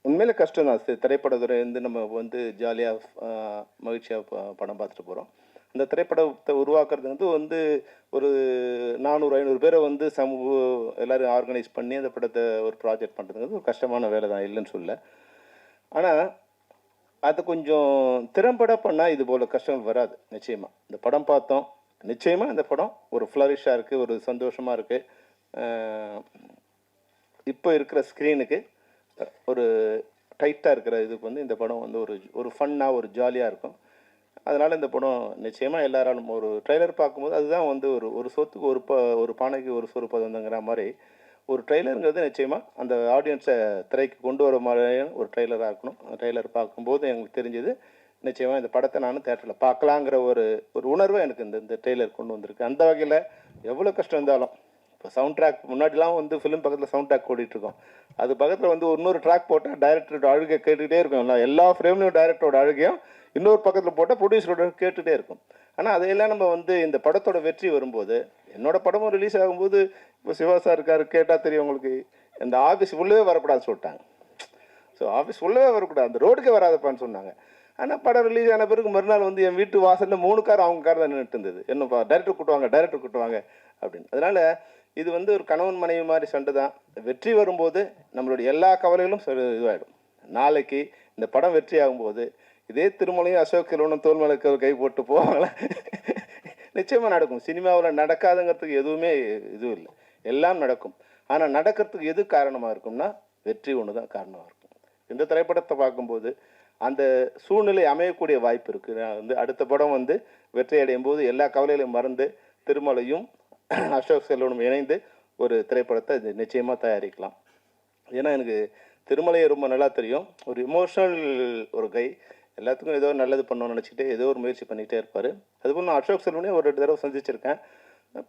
உண்மையிலே கஷ்டம் தான். திரைப்படத்துறை வந்து நம்ம வந்து ஜாலியாக மகிழ்ச்சியாக படம் பார்த்துட்டு போகிறோம். அந்த திரைப்படத்தை உருவாக்குறது வந்து ஒரு 400-500 பேரை வந்து எல்லோரும் ஆர்கனைஸ் பண்ணி அந்த படத்தை ஒரு ப்ராஜெக்ட் பண்ணுறதுங்கிறது ஒரு கஷ்டமான வேலை தான், இல்லைன்னு சொல்ல. ஆனால் அது கொஞ்சம் திறம்பட பண்ணால் இது போல் கஷ்டங்கள் வராது. நிச்சயமாக இந்த படம் பார்த்தோம், நிச்சயமாக இந்த படம் ஒரு ஃப்ளரிஷாக இருக்குது, ஒரு சந்தோஷமாக இருக்குது. இப்போ இருக்கிற ஸ்க்ரீனுக்கு ஒரு டைட்டாக இருக்கிற இதுக்கு வந்து இந்த படம் வந்து ஒரு ஃபன்னாக ஒரு ஜாலியாக இருக்கும். அதனால் இந்த படம் நிச்சயமாக எல்லாராலும் ஒரு ட்ரெய்லர் பார்க்கும்போது அதுதான் வந்து ஒரு சொத்துக்கு ஒரு பானைக்கு ஒரு சோறு பதங்கிற மாதிரி ஒரு ட்ரெய்லருங்கிறது நிச்சயமாக அந்த ஆடியன்ஸை திரைக்கு கொண்டு வர மாதிரியான ஒரு ட்ரெய்லராக இருக்கணும். அந்த ட்ரெய்லர் பார்க்கும்போது எங்களுக்கு தெரிஞ்சது நிச்சயமாக இந்த படத்தை நானும் தேட்டரில் பார்க்கலாங்கிற ஒரு உணர்வை எனக்கு இந்த ட்ரெய்லர் கொண்டு வந்திருக்கு. அந்த வகையில் எவ்வளோ கஷ்டம் இருந்தாலும் இப்போ சவுண்ட் ட்ராக் முன்னாடிலாம் வந்து ஃபிலிம் பக்கத்தில் சவுண்ட் ட்ராக் ஓடிட்டுருக்கோம். அது பக்கத்தில் வந்து இன்னொரு ட்ராக் போட்டால் டைரக்டரோட அழுகை கேட்டுகிட்டே இருக்கும். எல்லா ஃப்ரேம்லையும் டைரக்டரோட அழுகையும் இன்னொரு பக்கத்தில் போட்டால் ப்ரொடியூசரோட கேட்டுகிட்டே இருக்கும். ஆனால் அதையெல்லாம் நம்ம வந்து இந்த படத்தோட வெற்றி வரும்போது, என்னோடய படமும் ரிலீஸ் ஆகும்போது இப்போ சிவா சார் இருக்கார், கேட்டால் தெரியும் உங்களுக்கு, இந்த ஆஃபீஸ் உள்ளவே வரக்கூடாதுன்னு சொல்லிட்டாங்க. ஸோ ஆஃபீஸ் உள்ளவே வரக்கூடாது, அந்த ரோடுக்கே வராதப்பான்னு சொன்னாங்க. ஆனால் படம் ரிலீஸ் ஆன பிறகு மறுநாள் வந்து என் வீட்டு வாசலில் 3 கார் அவங்க கார் தான் நின்றுட்டு இருந்தது. என்னப்பா டைரக்டர் கூட்டுவாங்க அப்படின்னு. அதனால் இது வந்து ஒரு கணவன் மனைவி மாதிரி சண்டை தான். வெற்றி வரும்போது நம்மளுடைய எல்லா கவலைகளும் இதுவாகிடும். நாளைக்கு இந்த படம் வெற்றி ஆகும்போது இதே திருமலையும் அசோக் செல்வனும் தோல் மேலே கை போட்டு போவாங்களா? நிச்சயமாக நடக்கும். சினிமாவில் நடக்காதுங்கிறதுக்கு எதுவுமே இதுவும் இல்லை, எல்லாம் நடக்கும். ஆனால் நடக்கிறதுக்கு எது காரணமாக இருக்கும்னா வெற்றி ஒன்று தான் காரணமாக இருக்கும். இந்த திரைப்படத்தை பார்க்கும்போது அந்த சூழ்நிலை அமையக்கூடிய வாய்ப்பு இருக்குது. நான் வந்து அடுத்த படம் வந்து வெற்றி அடையும் போது எல்லா கவலைகளையும் மறந்து திருமலையும் அசோக் செல்வனும் இணைந்து ஒரு திரைப்படத்தை நிச்சயமாக தயாரிக்கலாம். ஏன்னா எனக்கு திருமலையை ரொம்ப நல்லா தெரியும். ஒரு இமோஷனல் ஒரு கை, எல்லாத்துக்கும் ஏதோ நல்லது பண்ணணும்னு நினச்சிக்கிட்டு ஏதோ ஒரு முயற்சி பண்ணிகிட்டே இருப்பார். அதுபோல் நான் அசோக் செல்வனையும் ஒரு 2 தடவை சந்திச்சிருக்கேன்.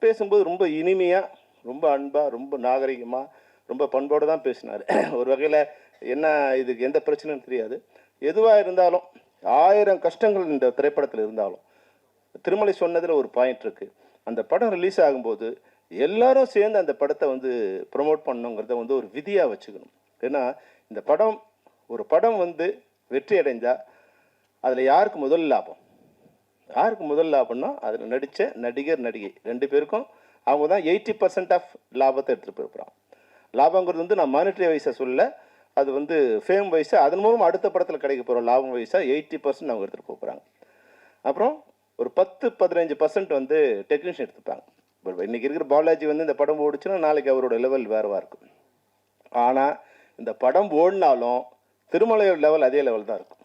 பேசும்போது ரொம்ப இனிமையாக, ரொம்ப அன்பாக, ரொம்ப நாகரிகமாக, ரொம்ப பண்போடு தான் பேசினார். ஒரு வகையில் என்ன இதுக்கு எந்த பிரச்சனையும் தெரியாது. எதுவாக இருந்தாலும் 1000 கஷ்டங்கள் இந்த திரைப்படத்தில் இருந்தாலும் திருமலை சொன்னதில் ஒரு பாயிண்ட் இருக்குது. அந்த படம் ரிலீஸ் ஆகும்போது எல்லாரும் சேர்ந்து அந்த படத்தை வந்து ப்ரொமோட் பண்ணணுங்கிறத வந்து ஒரு விதியாக வச்சுக்கணும். ஏன்னா இந்த ஒரு படம் வந்து வெற்றி அடைஞ்சால் அதில் யாருக்கு முதல் லாபம்னா அதில் நடித்த நடிகர் நடிகை 2 பேருக்கும் அவங்க தான் 80% ஆஃப் லாபத்தை எடுத்துகிட்டு போயிருப்பாங்க. லாபங்கிறது வந்து நான் மானிட்டரி வைஸாக சொல்ல, அது வந்து ஃபேம் வைஸாக அதன் மூலம் அடுத்த படத்தில் கிடைக்க போகிற லாபம் வைஸாக 80% அவங்க எடுத்துகிட்டு போகிறாங்க. அப்புறம் ஒரு 10-15% வந்து டெக்னீஷியன் எடுத்துப்பாங்க. இப்போ இன்றைக்கி இருக்கிற பாலாஜி வந்து இந்த படம் ஓடிச்சுன்னா நாளைக்கு அவரோட லெவல் வேறுவாக இருக்கும். ஆனால் இந்த படம் ஓடினாலும் திருமலையோட லெவல் அதே லெவல் தான் இருக்கும்,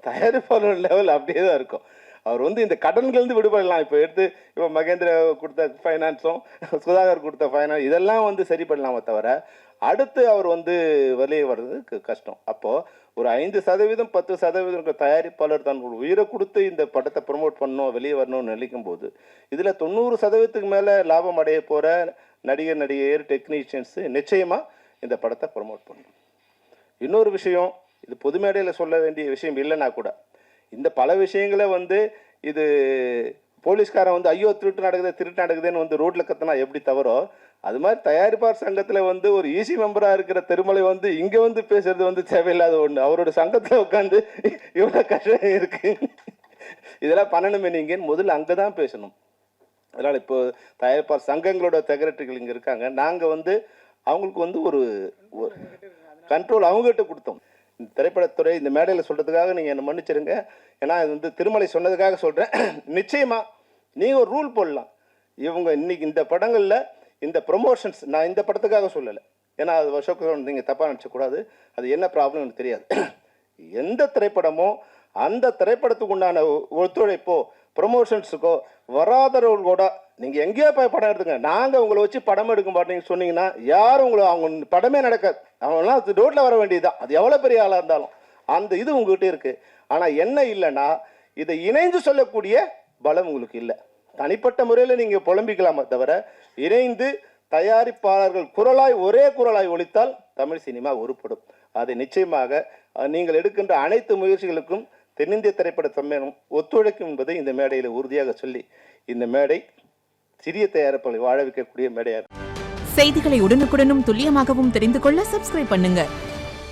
தயாரிப்பாளர் லெவல் அப்படியே தான் இருக்கும். அவர் வந்து இந்த கடன்கள்ந்து விடுபடலாம். இப்போ மகேந்திர கொடுத்த ஃபைனான்ஸும் சுதாகர் கொடுத்த ஃபைனான்ஸ் இதெல்லாம் வந்து சரி பண்ணலாமே தவிர அடுத்து அவர் வந்து வெளியே வர்றதுக்கு கஷ்டம். அப்போது ஒரு 5% 10% தயாரிப்பாளர் தான் உயிரை கொடுத்து இந்த படத்தை ப்ரொமோட் பண்ணணும், வெளியே வரணும்னு நினைக்கும் போது இதில் 90% மேலே லாபம் அடைய போகிற நடிகர் டெக்னீஷியன்ஸு நிச்சயமாக இந்த படத்தை ப்ரொமோட் பண்ணணும். இன்னொரு விஷயம், இது பொது மேடையில் சொல்ல வேண்டிய விஷயம் இல்லைன்னா கூட இந்த பல விஷயங்களை வந்து இது போலீஸ்காரன் வந்து ஐயோ திருட்டு நடக்குதுன்னு வந்து ரோட்டில் கத்தினா எப்படி தவறோ, அது மாதிரி தயாரிப்பாளர் சங்கத்தில் வந்து ஒரு ஈசி மெம்பராக இருக்கிற திருமலை வந்து இங்கே வந்து பேசுறது வந்து தேவையில்லாத ஒன்று. அவரோட சங்கத்தில் உட்காந்து இவ்வளோ கஷ்டம் இருக்குது, இதெல்லாம் பண்ணணுமே நீங்கன்னு முதல்ல அங்கே தான் பேசணும். அதனால் இப்போ தயாரிப்பாளர் சங்கங்களோட செக்ரட்டரிகள் இங்கே இருக்காங்க. நாங்கள் வந்து அவங்களுக்கு வந்து ஒரு கண்ட்ரோல் அவங்ககிட்ட கொடுத்தோம். இந்த திரைப்படத்துறை இந்த மேடையில் சொல்கிறதுக்காக நீங்கள் என்னை மன்னிச்சிருங்க. ஏன்னா இது வந்து திருமலை சொன்னதுக்காக சொல்கிறேன். நிச்சயமாக நீங்கள் ஒரு ரூல் போடலாம். இவங்க இன்றைக்கி இந்த படங்களில் இந்த ப்ரொமோஷன்ஸ், நான் இந்த படத்துக்காக சொல்லலை, ஏன்னா அது அசோக் நீங்கள் தப்பாக நினச்சக்கூடாது, அது என்ன ப்ராப்ளம் எனக்கு தெரியாது. எந்த திரைப்படமோ அந்த திரைப்படத்துக்கு உண்டான ஒத்துழைப்போ ப்ரொமோஷன்ஸுக்கோ வராதவர்கள் கூட நீங்கள் எங்கேயோ போய் படம் எடுத்துங்க, நாங்கள் உங்களை வச்சு படம் எடுக்க மாட்டேங்கன்னு சொன்னீங்கன்னா யாரும் அவங்க படமே நடக்காது. அவங்களாம் ரோட்டில் வர வேண்டியதுதான், அது எவ்வளோ பெரிய ஆளாக இருந்தாலும். அந்த இது உங்கள்கிட்ட இருக்குது. ஆனால் என்ன இல்லைன்னா இதை இணைந்து சொல்லக்கூடிய பலம் உங்களுக்கு இல்லை. தனிப்பட்ட முறையில் நீங்கள் புலம்பிக்கலாமே தவிர இணைந்து தயாரிப்பாளர்கள் ஒரே குரலாய் ஒலித்தால் தமிழ் சினிமா உருப்படும். அதை நிச்சயமாக நீங்கள் எடுக்கின்ற அனைத்து முயற்சிகளுக்கும் தென்னிந்திய திரைப்பட சம்மேளனம் ஒத்துழைக்கும் என்பதை இந்த மேடையில் உறுதியாக சொல்லி, இந்த மேடை சிறிய தயாரிப்பாளர்களை வாழ வைக்கக்கூடிய மேடையாக. செய்திகளை உடனுக்குடனும் துல்லியமாகவும் தெரிந்து கொள்ள சப்ஸ்கிரைப் பண்ணுங்க.